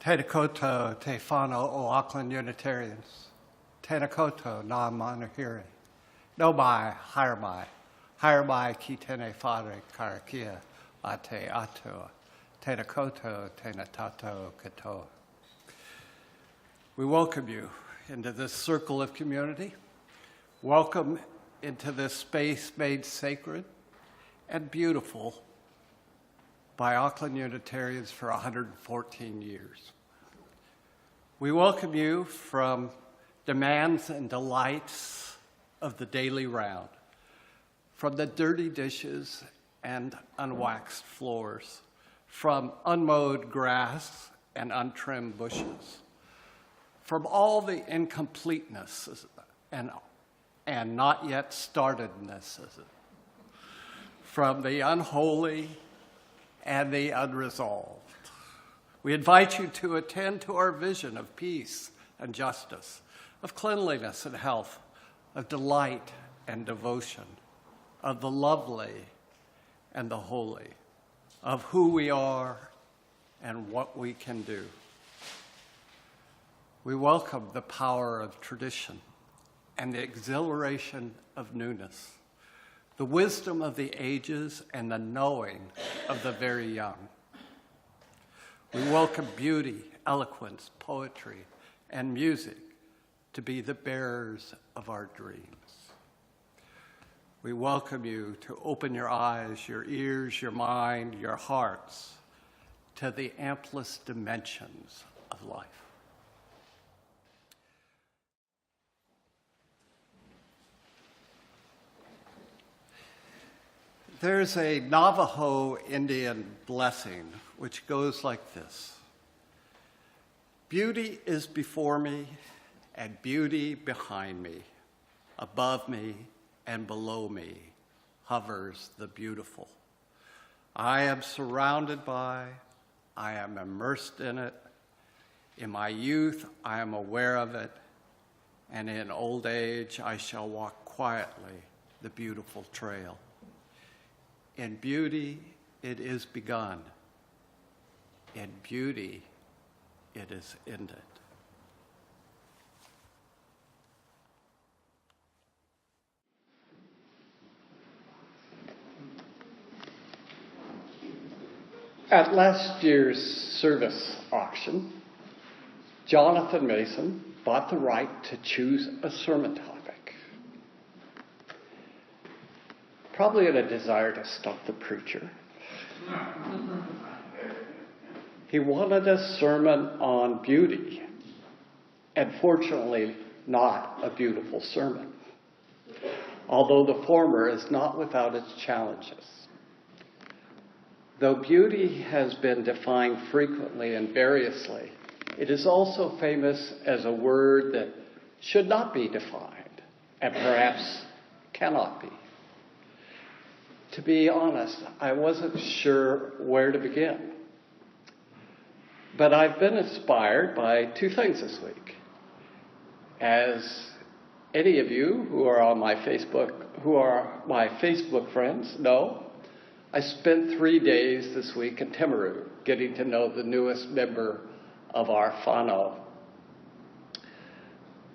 Tēnā koutou te whānau o Auckland Unitarians. Tēnā koutou nā manahiri. No mai, hire mai ki tēnei whare karakia a te atua. Tēnā koutou, tēnā tātou katoa. We welcome you into this circle of community. Welcome into this space made sacred and beautiful by Auckland Unitarians for 114 years. We welcome you from demands and delights of the daily round, from the dirty dishes and unwaxed floors, from unmowed grass and untrimmed bushes, from all the incompletenesses and not yet startednesses, from the unholy and the unresolved. We invite you to attend to our vision of peace and justice, of cleanliness and health, of delight and devotion, of the lovely and the holy, of who we are and what we can do. We welcome the power of tradition and the exhilaration of newness, the wisdom of the ages and the knowing of the very young. We welcome beauty, eloquence, poetry, and music to be the bearers of our dreams. We welcome you to open your eyes, your ears, your mind, your hearts to the amplest dimensions of life. There's a Navajo Indian blessing which goes like this. Beauty is before me and beauty behind me. Above me and below me hovers the beautiful. I am surrounded by, I am immersed in it. In my youth, I am aware of it. And in old age, I shall walk quietly the beautiful trail. In beauty, it is begun. In beauty, it is ended. At last year's service auction, Jonathan Mason bought the right to choose a sermon topic. Probably in a desire to stump the preacher. He wanted a sermon on beauty, and fortunately not a beautiful sermon, although the former is not without its challenges. Though beauty has been defined frequently and variously, it is also famous as a word that should not be defined, and perhaps cannot be. To be honest, I wasn't sure where to begin. But I've been inspired by two things this week. As any of you who are my Facebook friends know, I spent 3 days this week in Timaru getting to know the newest member of our whānau,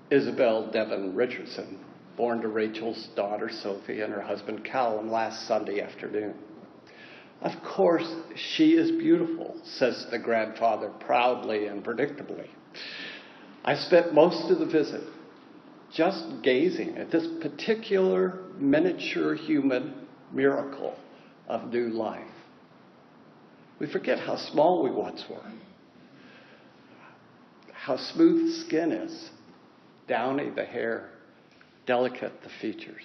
Isabel Devon Richardson, born to Rachel's daughter Sophie and her husband Callum last Sunday afternoon. Of course, she is beautiful, says the grandfather proudly and predictably. I spent most of the visit just gazing at this particular miniature human miracle of new life. We forget how small we once were, how smooth the skin is, downy the hair, delicate the features.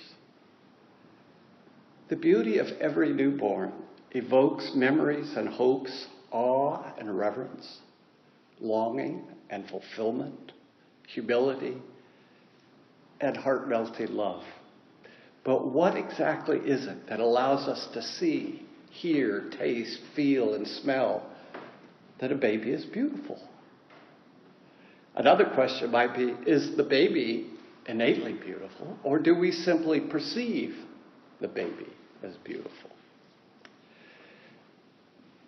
The beauty of every newborn evokes memories and hopes, awe and reverence, longing and fulfillment, humility and heart-melting love. But what exactly is it that allows us to see, hear, taste, feel, and smell that a baby is beautiful? Another question might be, is the baby innately beautiful, or do we simply perceive the baby as beautiful?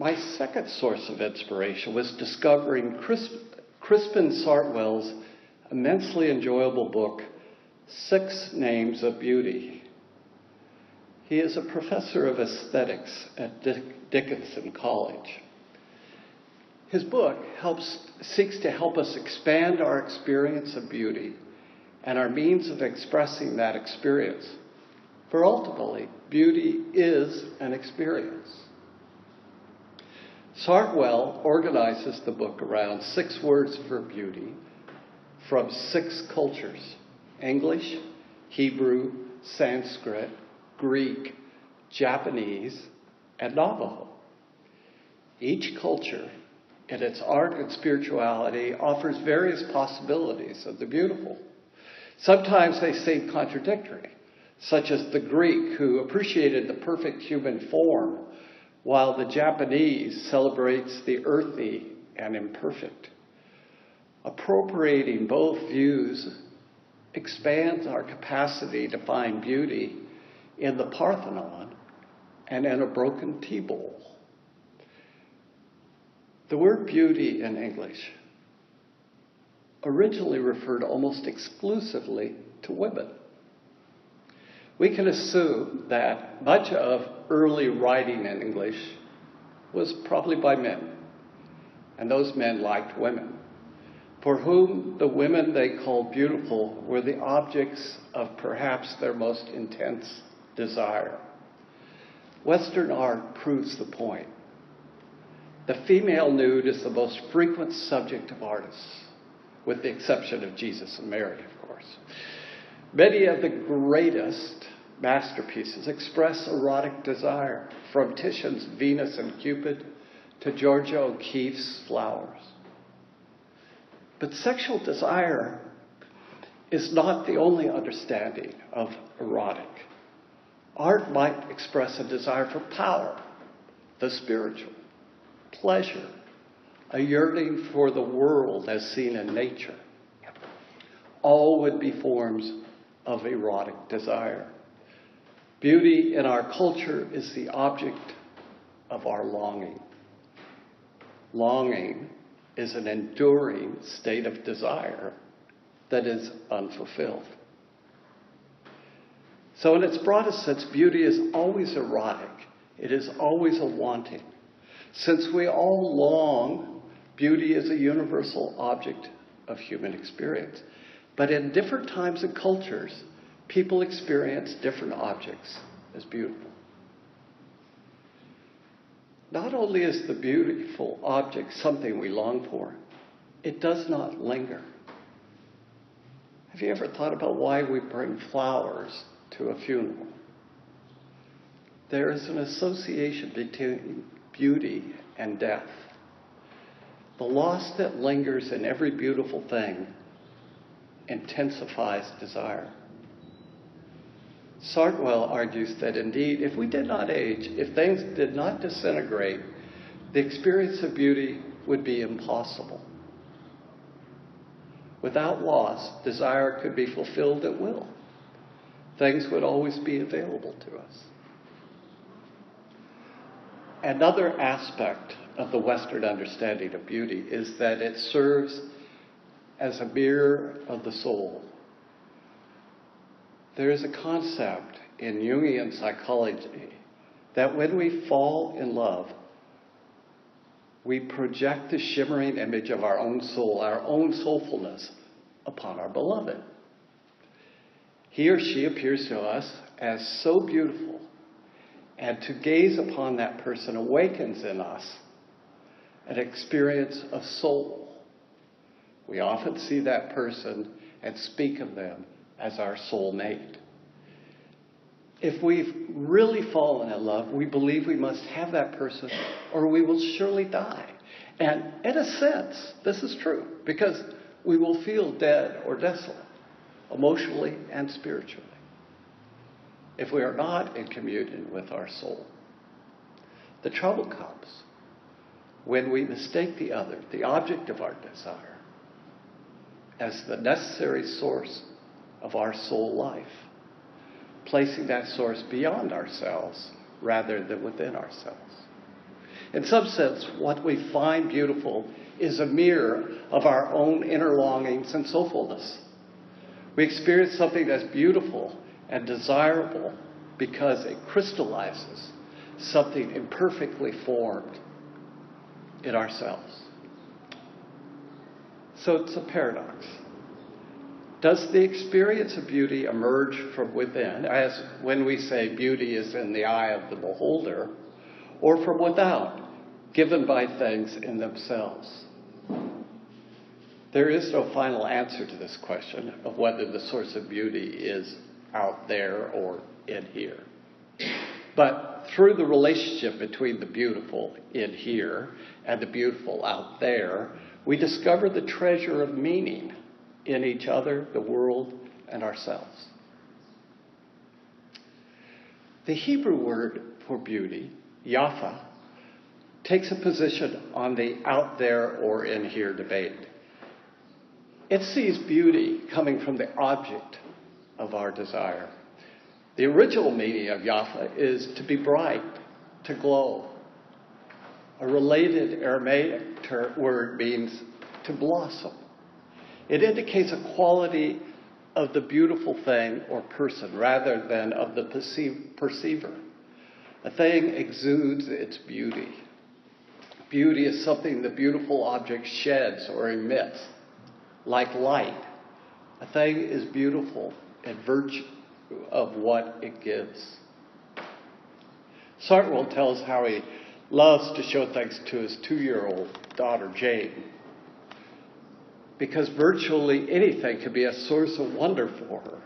My second source of inspiration was discovering Crispin Sartwell's immensely enjoyable book, 6 Names of Beauty. He is a professor of aesthetics at Dickinson College. His book seeks to help us expand our experience of beauty and our means of expressing that experience. For ultimately, beauty is an experience. Sartwell organizes the book around 6 words for beauty from 6 cultures: English, Hebrew, Sanskrit, Greek, Japanese, and Navajo. Each culture, in its art and spirituality, offers various possibilities of the beautiful. Sometimes they seem contradictory, such as the Greek, who appreciated the perfect human form, while the Japanese celebrates the earthy and imperfect. Appropriating both views expands our capacity to find beauty in the Parthenon and in a broken tea bowl. The word beauty in English originally referred almost exclusively to women. We can assume that much of early writing in English was probably by men, and those men liked women, for whom the women they called beautiful were the objects of perhaps their most intense desire. Western art proves the point. The female nude is the most frequent subject of artists, with the exception of Jesus and Mary, of course. Many of the greatest masterpieces express erotic desire, from Titian's Venus and Cupid to Georgia O'Keeffe's Flowers. But sexual desire is not the only understanding of erotic. Art might express a desire for power, the spiritual, pleasure, a yearning for the world as seen in nature. All would be forms of erotic desire. Beauty in our culture is the object of our longing. Longing is an enduring state of desire that is unfulfilled. So in its broadest sense, beauty is always erotic. It is always a wanting. Since we all long, beauty is a universal object of human experience. But in different times and cultures, people experience different objects as beautiful. Not only is the beautiful object something we long for, it does not linger. Have you ever thought about why we bring flowers to a funeral? There is an association between beauty and death. The loss that lingers in every beautiful thing intensifies desire. Sartwell argues that indeed, if we did not age, if things did not disintegrate, the experience of beauty would be impossible. Without loss, desire could be fulfilled at will. Things would always be available to us. Another aspect of the Western understanding of beauty is that it serves as a mirror of the soul. There is a concept in Jungian psychology that when we fall in love, we project the shimmering image of our own soul, our own soulfulness, upon our beloved. He or she appears to us as so beautiful, and to gaze upon that person awakens in us an experience of soul. We often see that person and speak of them as our soul mate. If we've really fallen in love, we believe we must have that person or we will surely die. And in a sense, this is true, because we will feel dead or desolate, emotionally and spiritually, if we are not in communion with our soul. The trouble comes when we mistake the other, the object of our desire, as the necessary source of our soul life, placing that source beyond ourselves rather than within ourselves. In some sense, what we find beautiful is a mirror of our own inner longings and soulfulness. We experience something that's beautiful and desirable because it crystallizes something imperfectly formed in ourselves. So it's a paradox. Does the experience of beauty emerge from within, as when we say beauty is in the eye of the beholder, or from without, given by things in themselves? There is no final answer to this question of whether the source of beauty is out there or in here. But through the relationship between the beautiful in here and the beautiful out there, we discover the treasure of meaning in each other, the world, and ourselves. The Hebrew word for beauty, yafa, takes a position on the out there or in here debate. It sees beauty coming from the object of our desire. The original meaning of yafa is to be bright, to glow. A related Aramaic word means to blossom. It indicates a quality of the beautiful thing or person rather than of the perceiver. A thing exudes its beauty. Beauty is something the beautiful object sheds or emits, like light. A thing is beautiful in virtue of what it gives. Sartwell tells how he loves to show things to his 2-year-old daughter, Jane, because virtually anything could be a source of wonder for her.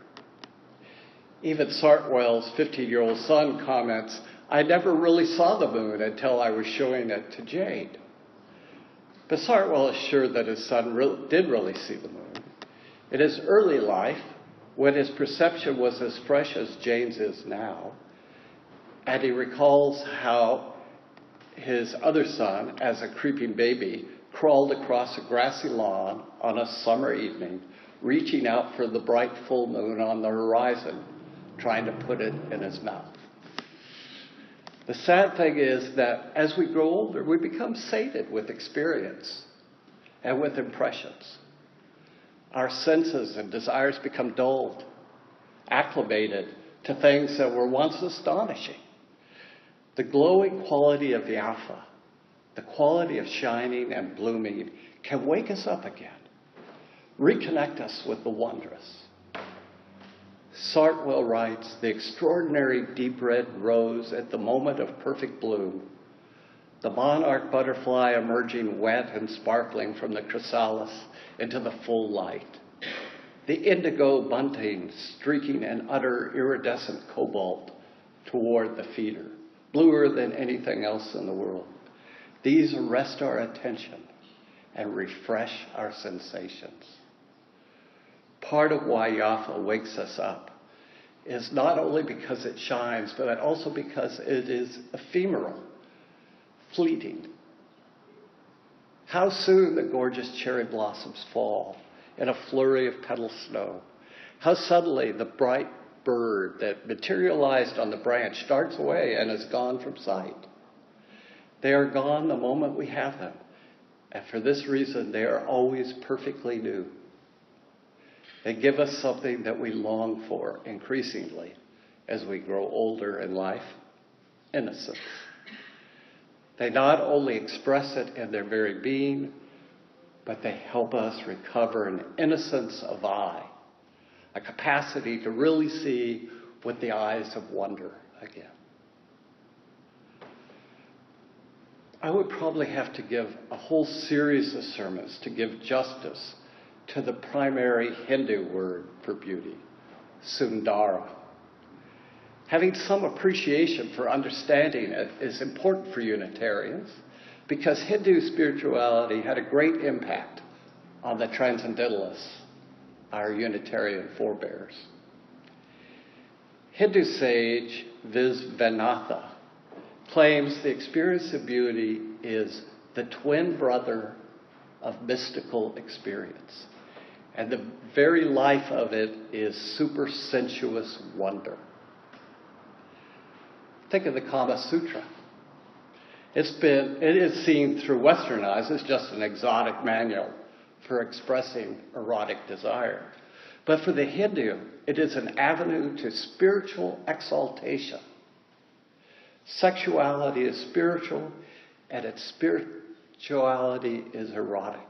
Even Sartwell's 15-year-old son comments, "I never really saw the moon until I was showing it to Jane." But Sartwell is sure that his son did really see the moon. In his early life, when his perception was as fresh as Jane's is now, and he recalls how his other son, as a creeping baby, crawled across a grassy lawn on a summer evening, reaching out for the bright full moon on the horizon, trying to put it in his mouth. The sad thing is that as we grow older, we become sated with experience and with impressions. Our senses and desires become dulled, acclimated to things that were once astonishing. The glowing quality of the alpha, the quality of shining and blooming, can wake us up again, reconnect us with the wondrous. Sartwell writes, "The extraordinary deep red rose at the moment of perfect bloom, the monarch butterfly emerging wet and sparkling from the chrysalis into the full light, the indigo bunting streaking an utter iridescent cobalt toward the feeder, bluer than anything else in the world. These arrest our attention and refresh our sensations." Part of why Yafa wakes us up is not only because it shines, but also because it is ephemeral, fleeting. How soon the gorgeous cherry blossoms fall in a flurry of petal snow. How suddenly the bright bird that materialized on the branch darts away and is gone from sight. They are gone the moment we have them, and for this reason they are always perfectly new. They give us something that we long for increasingly as we grow older in life: innocence. They not only express it in their very being, but they help us recover an innocence of eye, a capacity to really see with the eyes of wonder again. I would probably have to give a whole series of sermons to give justice to the primary Hindu word for beauty, Sundara. Having some appreciation for understanding it is important for Unitarians because Hindu spirituality had a great impact on the Transcendentalists, our Unitarian forebears. Hindu sage Visvanatha claims the experience of beauty is the twin brother of mystical experience, and the very life of it is supersensuous wonder. Think of the Kama Sutra. It is seen through Western eyes as just an exotic manual for expressing erotic desire. But for the Hindu, it is an avenue to spiritual exaltation. Sexuality is spiritual, and its spirituality is erotic.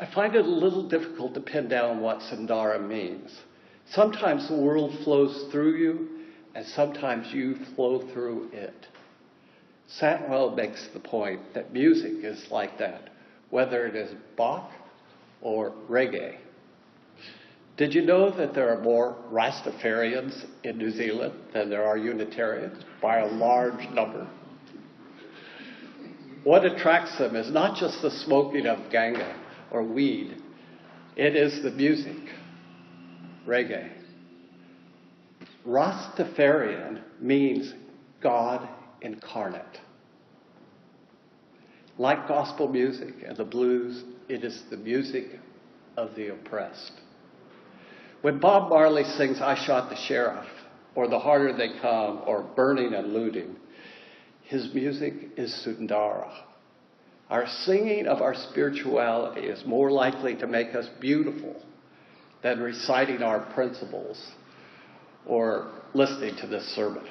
I find it a little difficult to pin down what Sundara means. Sometimes the world flows through you, and sometimes you flow through it. Santwell makes the point that music is like that, whether it is Bach or reggae. Did you know that there are more Rastafarians in New Zealand than there are Unitarians by a large number? What attracts them is not just the smoking of ganga or weed. It is the music, reggae. Rastafarian means God incarnate. Like gospel music and the blues, it is the music of the oppressed. When Bob Marley sings I Shot the Sheriff, or The Harder They Come, or Burning and Looting, his music is Sundara. Our singing of our spirituality is more likely to make us beautiful than reciting our principles or listening to this sermon.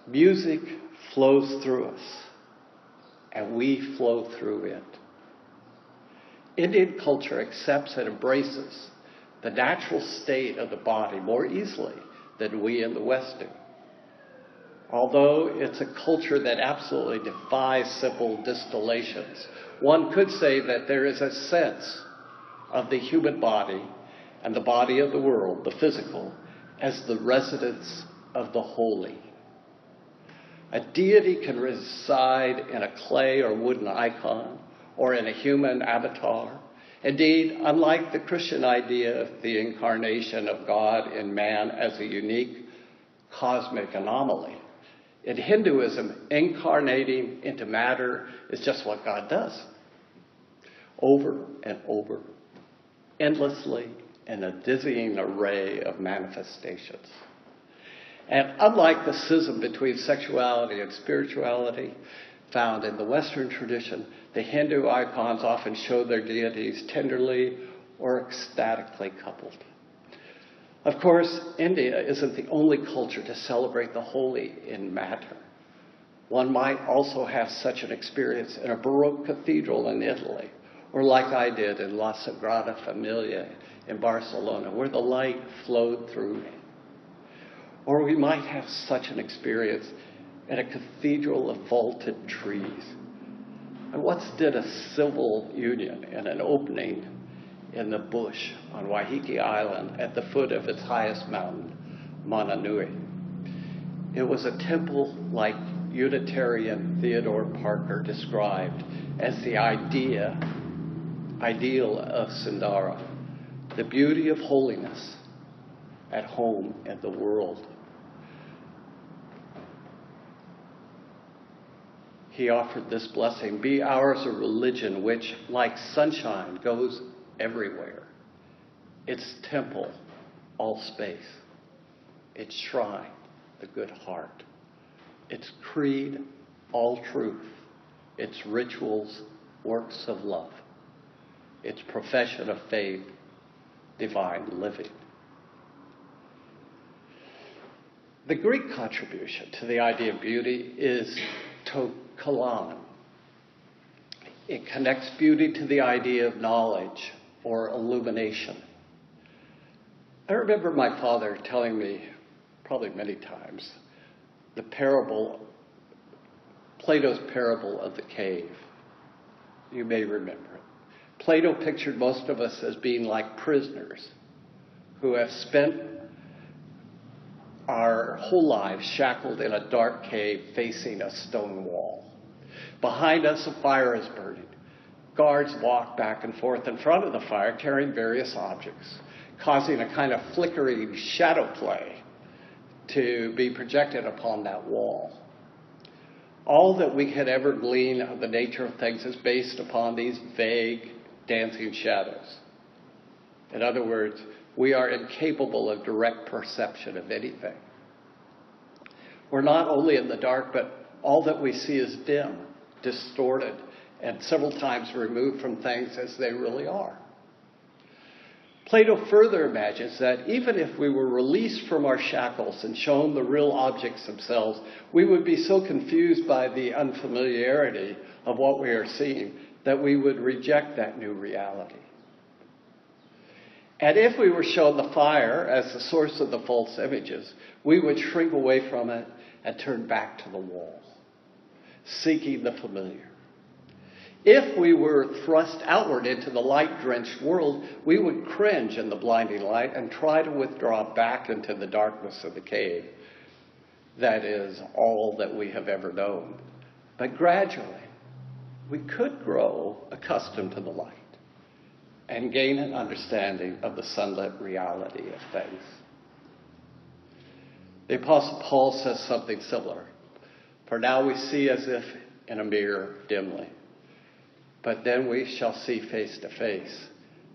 Music flows through us, and we flow through it. Indian culture accepts and embraces the natural state of the body more easily than we in the West do. Although it's a culture that absolutely defies simple distillations, one could say that there is a sense of the human body and the body of the world, the physical, as the residence of the holy. A deity can reside in a clay or wooden icon or in a human avatar. Indeed, unlike the Christian idea of the incarnation of God in man as a unique cosmic anomaly, in Hinduism, incarnating into matter is just what God does. Over and over, endlessly, in a dizzying array of manifestations. And unlike the schism between sexuality and spirituality found in the Western tradition, the Hindu icons often show their deities tenderly or ecstatically coupled. Of course, India isn't the only culture to celebrate the holy in matter. One might also have such an experience in a Baroque cathedral in Italy, or like I did in La Sagrada Familia in Barcelona, where the light flowed through me. Or we might have such an experience in a cathedral of vaulted trees. I once did a civil union in an opening in the bush on Waiheke Island at the foot of its highest mountain, Mana Nui. It was a temple like Unitarian Theodore Parker described as the ideal of Sundara, the beauty of holiness at home in the world. He offered this blessing, be ours a religion which, like sunshine, goes everywhere. Its temple, all space. Its shrine, the good heart. Its creed, all truth. Its rituals, works of love. Its profession of faith, divine living. The Greek contribution to the idea of beauty is to kalan. It connects beauty to the idea of knowledge or illumination. I remember my father telling me, probably many times, the parable, Plato's parable of the cave. You may remember it. Plato pictured most of us as being like prisoners who have spent our whole lives shackled in a dark cave facing a stone wall. Behind us, a fire is burning. Guards walk back and forth in front of the fire, carrying various objects, causing a kind of flickering shadow play to be projected upon that wall. All that we could ever glean of the nature of things is based upon these vague, dancing shadows. In other words, we are incapable of direct perception of anything. We're not only in the dark, but all that we see is dim, distorted, and several times removed from things as they really are. Plato further imagines that even if we were released from our shackles and shown the real objects themselves, we would be so confused by the unfamiliarity of what we are seeing that we would reject that new reality. And if we were shown the fire as the source of the false images, we would shrink away from it and turn back to the wall, seeking the familiar. If we were thrust outward into the light-drenched world, we would cringe in the blinding light and try to withdraw back into the darkness of the cave. That is all that we have ever known. But gradually, we could grow accustomed to the light and gain an understanding of the sunlit reality of things. The Apostle Paul says something similar. For now we see as if in a mirror dimly, but then we shall see face to face.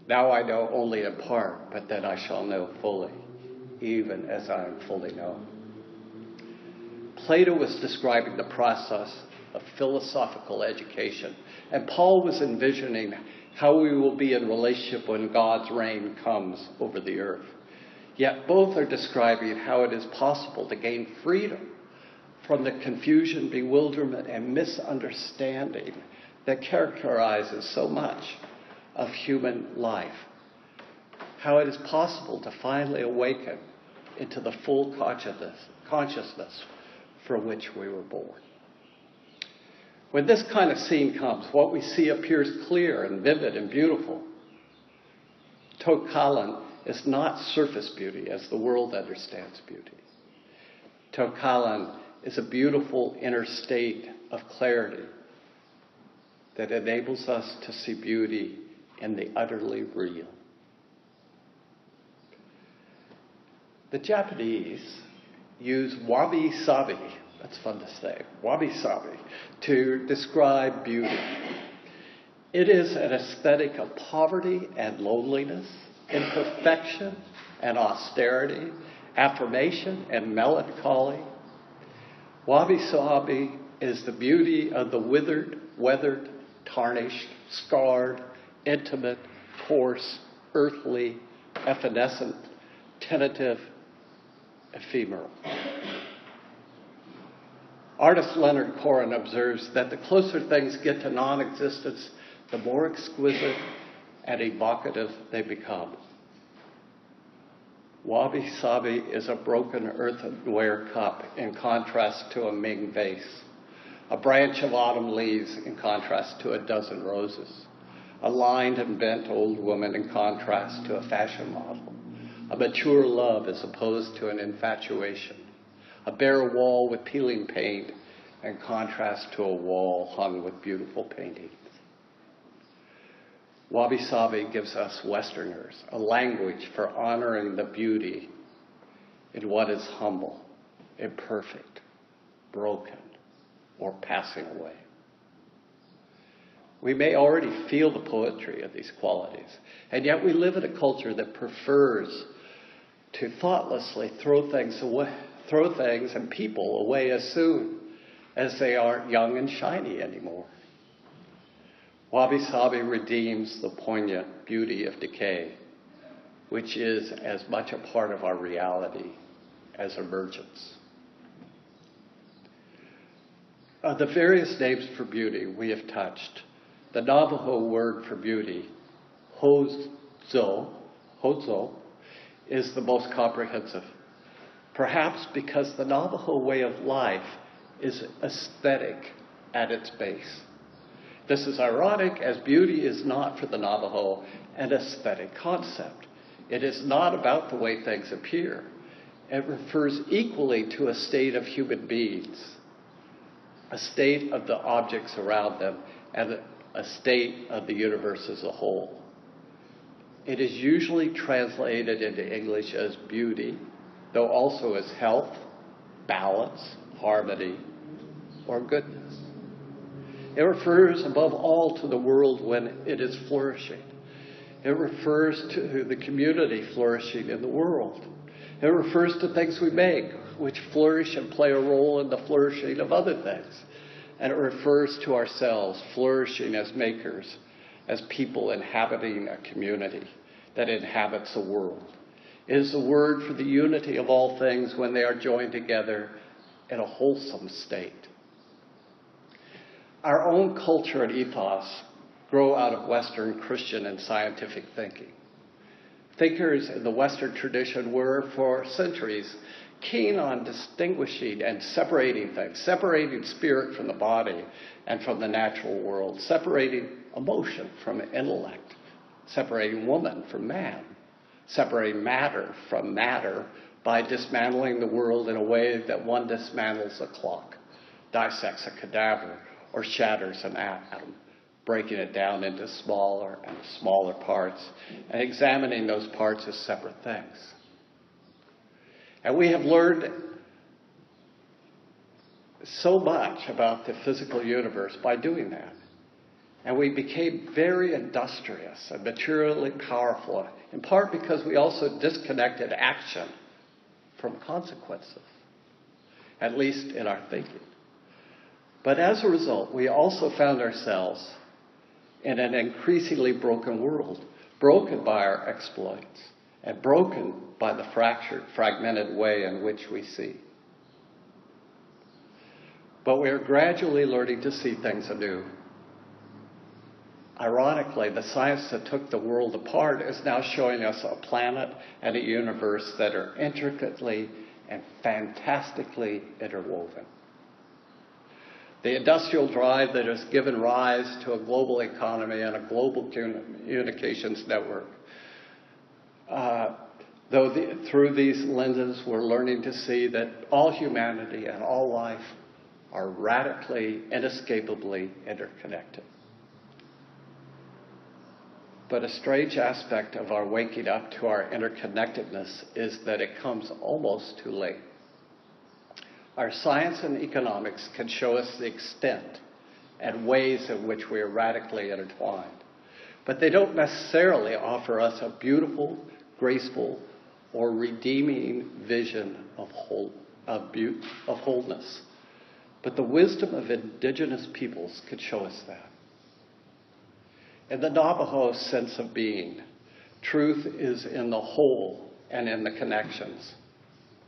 Now I know only in part, but then I shall know fully, even as I am fully known. Plato was describing the process of philosophical education, and Paul was envisioning how we will be in relationship when God's reign comes over the earth. Yet both are describing how it is possible to gain freedom from the confusion, bewilderment, and misunderstanding that characterizes so much of human life. How it is possible to finally awaken into the full consciousness for which we were born. When this kind of scene comes, what we see appears clear and vivid and beautiful. Tokalan is not surface beauty as the world understands beauty. Tokalan is a beautiful inner state of clarity that enables us to see beauty in the utterly real. The Japanese use wabi-sabi, that's fun to say, wabi-sabi, to describe beauty. It is an aesthetic of poverty and loneliness, imperfection and austerity, affirmation and melancholy. Wabi-sabi is the beauty of the withered, weathered, tarnished, scarred, intimate, coarse, earthly, evanescent, tentative, ephemeral. Artist Leonard Cohen observes that the closer things get to non-existence, the more exquisite and evocative they become. Wabi-sabi is a broken earthenware cup in contrast to a Ming vase, a branch of autumn leaves in contrast to a dozen roses, a lined and bent old woman in contrast to a fashion model, a mature love as opposed to an infatuation, a bare wall with peeling paint in contrast to a wall hung with beautiful paintings. Wabi-sabi gives us Westerners a language for honoring the beauty in what is humble, imperfect, broken, or passing away. We may already feel the poetry of these qualities, and yet we live in a culture that prefers to thoughtlessly throw things and people away as soon as they aren't young and shiny anymore. Wabi-sabi redeems the poignant beauty of decay, which is as much a part of our reality as emergence. The various names for beauty we have touched. The Navajo word for beauty, hozo, is the most comprehensive. Perhaps because the Navajo way of life is aesthetic at its base. This is ironic, as beauty is not for the Navajo an aesthetic concept. It is not about the way things appear. It refers equally to a state of human beings, a state of the objects around them, and a state of the universe as a whole. It is usually translated into English as beauty, though also as health, balance, harmony, or goodness. It refers above all to the world when it is flourishing. It refers to the community flourishing in the world. It refers to things we make which flourish and play a role in the flourishing of other things. And it refers to ourselves flourishing as makers, as people inhabiting a community that inhabits a world. It is the word for the unity of all things when they are joined together in a wholesome state. Our own culture and ethos grow out of Western Christian and scientific thinking. Thinkers in the Western tradition were, for centuries, keen on distinguishing and separating things, separating spirit from the body and from the natural world, separating emotion from intellect, separating woman from man, separating matter from matter by dismantling the world in a way that one dismantles a clock, dissects a cadaver, or shatters an atom, breaking it down into smaller and smaller parts and examining those parts as separate things. And we have learned so much about the physical universe by doing that. And we became very industrious and materially powerful, in part because we also disconnected action from consequences, at least in our thinking. But as a result, we also found ourselves in an increasingly broken world, broken by our exploits and broken by the fractured, fragmented way in which we see. But we are gradually learning to see things anew. Ironically, the science that took the world apart is now showing us a planet and a universe that are intricately and fantastically interwoven. The industrial drive that has given rise to a global economy and a global communications network. Through these lenses, we're learning to see that all humanity and all life are radically, inescapably interconnected. But a strange aspect of our waking up to our interconnectedness is that it comes almost too late. Our science and economics can show us the extent and ways in which we are radically intertwined. But they don't necessarily offer us a beautiful, graceful, or redeeming vision of wholeness. But the wisdom of indigenous peoples could show us that. In the Navajo sense of being, truth is in the whole and in the connections,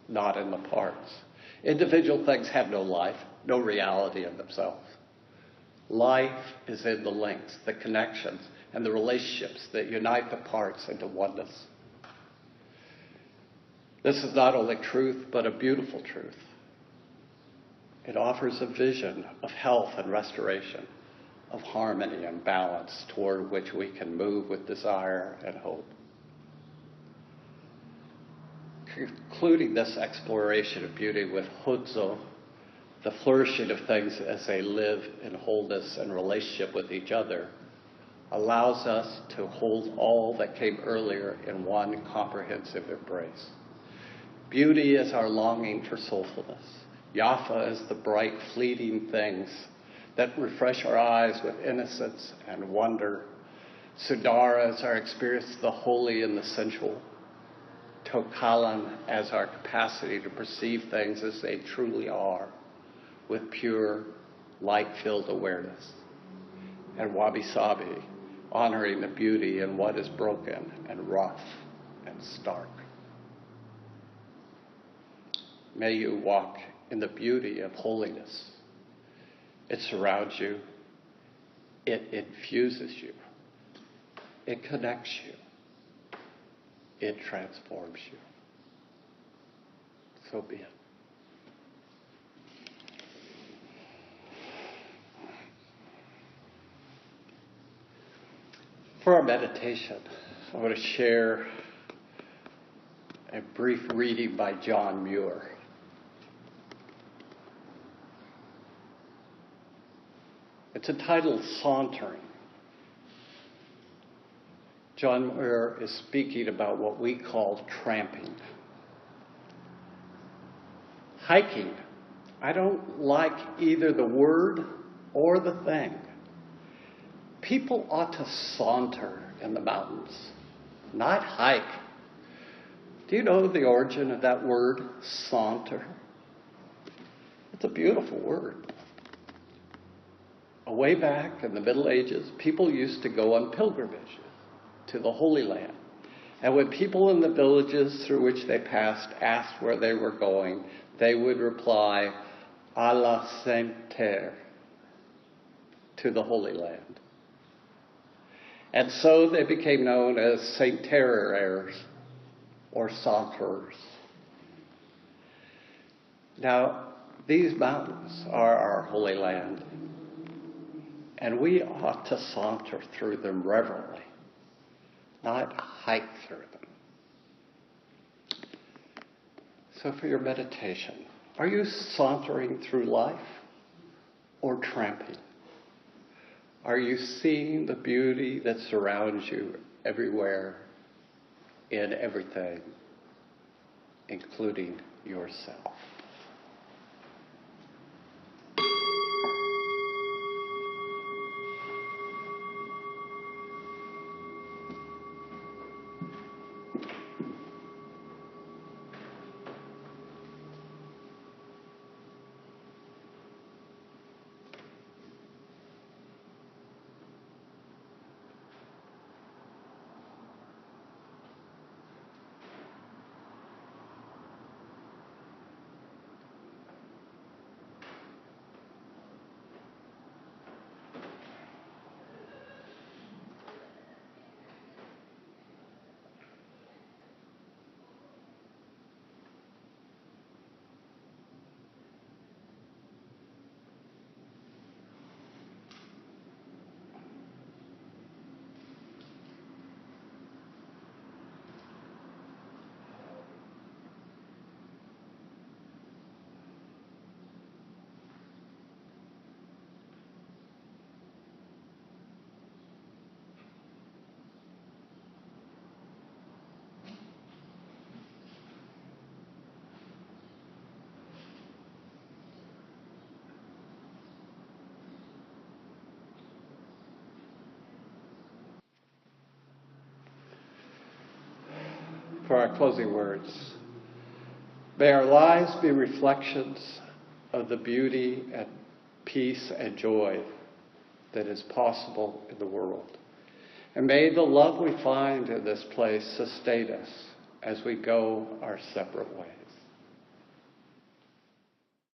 not in the parts. Individual things have no life, no reality in themselves. Life is in the links, the connections, and the relationships that unite the parts into oneness. This is not only truth, but a beautiful truth. It offers a vision of health and restoration, of harmony and balance toward which we can move with desire and hope. Concluding this exploration of beauty with Hudzo, the flourishing of things as they live in wholeness and relationship with each other, allows us to hold all that came earlier in one comprehensive embrace. Beauty is our longing for soulfulness. Yafa is the bright, fleeting things that refresh our eyes with innocence and wonder. Sudara is our experience of the holy and the sensual. Tokalan as our capacity to perceive things as they truly are, with pure, light-filled awareness. And Wabi-sabi, honoring the beauty in what is broken and rough and stark. May you walk in the beauty of holiness. It surrounds you. It infuses you. It connects you. It transforms you. So be it. For our meditation, I want to share a brief reading by John Muir. It's entitled Sauntering. John Muir is speaking about what we call tramping. Hiking. I don't like either the word or the thing. People ought to saunter in the mountains, not hike. Do you know the origin of that word, saunter? It's a beautiful word. Way back in the Middle Ages, people used to go on pilgrimages to the Holy Land. And when people in the villages through which they passed asked where they were going, they would reply, "À la Sainte Terre," to the Holy Land. And so they became known as Saint Terreurs or Saunterers. Now, these mountains are our Holy Land, and we ought to saunter through them reverently, not hike through them. So for your meditation, are you sauntering through life or tramping? Are you seeing the beauty that surrounds you everywhere, in everything, including yourself? For our closing words, may our lives be reflections of the beauty and peace and joy that is possible in the world. And may the love we find in this place sustain us as we go our separate ways.